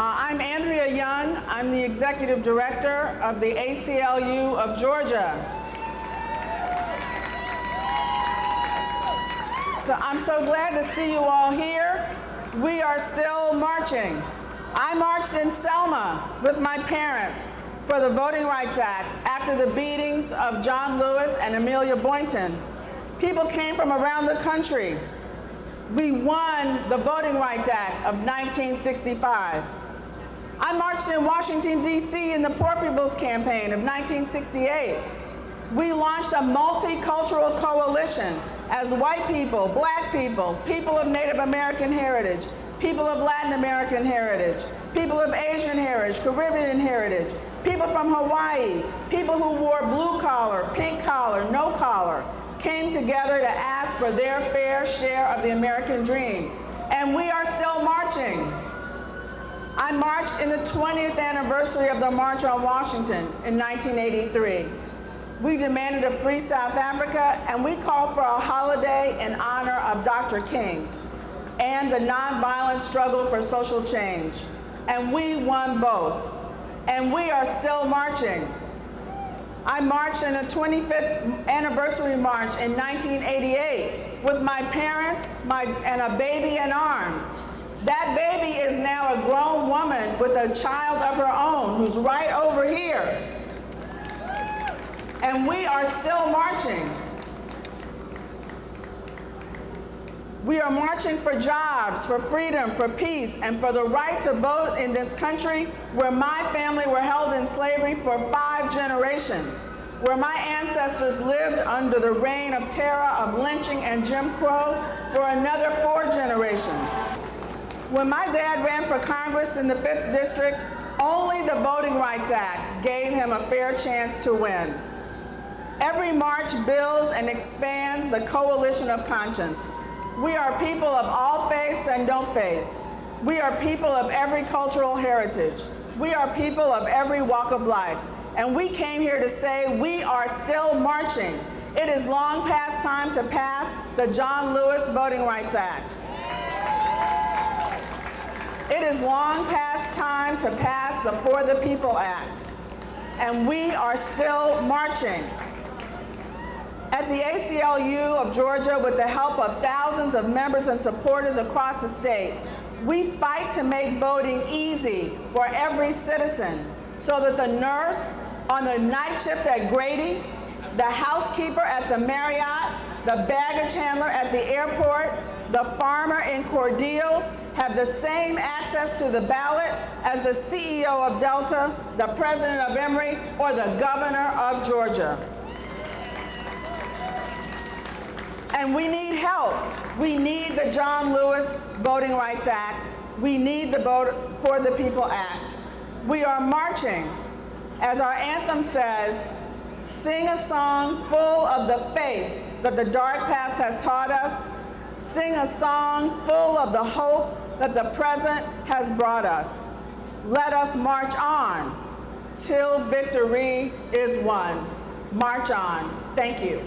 I'm Andrea Young. I'm the Executive Director of the ACLU of Georgia. So I'm so glad to see you all here. We are still marching. I marched in Selma with my parents for the Voting Rights Act after the beatings of John Lewis and Amelia Boynton. People came from around the country. We won the Voting Rights Act of 1965. I marched in Washington, D.C. in the Poor People's Campaign of 1968. We launched a multicultural coalition as white people, black people, people of Native American heritage, people of Latin American heritage, people of Asian heritage, Caribbean heritage, people from Hawaii, people who wore blue collar, pink collar, no collar, came together to ask for their fair share of the American dream. And we are still marching. I marched in the 20th anniversary of the March on Washington in 1983. We demanded a free South Africa, and we called for a holiday in honor of Dr. King and the nonviolent struggle for social change. And we won both. And we are still marching. I marched in a 25th anniversary march in 1988 with my parents and a baby in arms. That baby is now a grown woman with a child of her own who's right over here. And we are still marching. We are marching for jobs, for freedom, for peace, and for the right to vote in this country where my family were held in slavery for 5 generations, where my ancestors lived under the reign of terror, of lynching and Jim Crow for another 4 generations. When my dad ran for Congress in the 5th District, only the Voting Rights Act gave him a fair chance to win. Every march builds and expands the coalition of conscience. We are people of all faiths and no faiths. We are people of every cultural heritage. We are people of every walk of life. And we came here to say we are still marching. It is long past time to pass the John Lewis Voting Rights Act. It is long past time to pass the For the People Act. And we are still marching. At the ACLU of Georgia, with the help of thousands of members and supporters across the state, we fight to make voting easy for every citizen so that the nurse on the night shift at Grady, the housekeeper at the Marriott, the baggage handler at the airport, the farmer in Cordele have the same access to the ballot as the CEO of Delta, the president of Emory, or the governor of Georgia. And we need help. We need the John Lewis Voting Rights Act. We need the Vote for the People Act. We are marching. As our anthem says, sing a song full of the faith that the dark past has taught us. Sing a song full of the hope that the present has brought us. Let us march on till victory is won. March on. Thank you.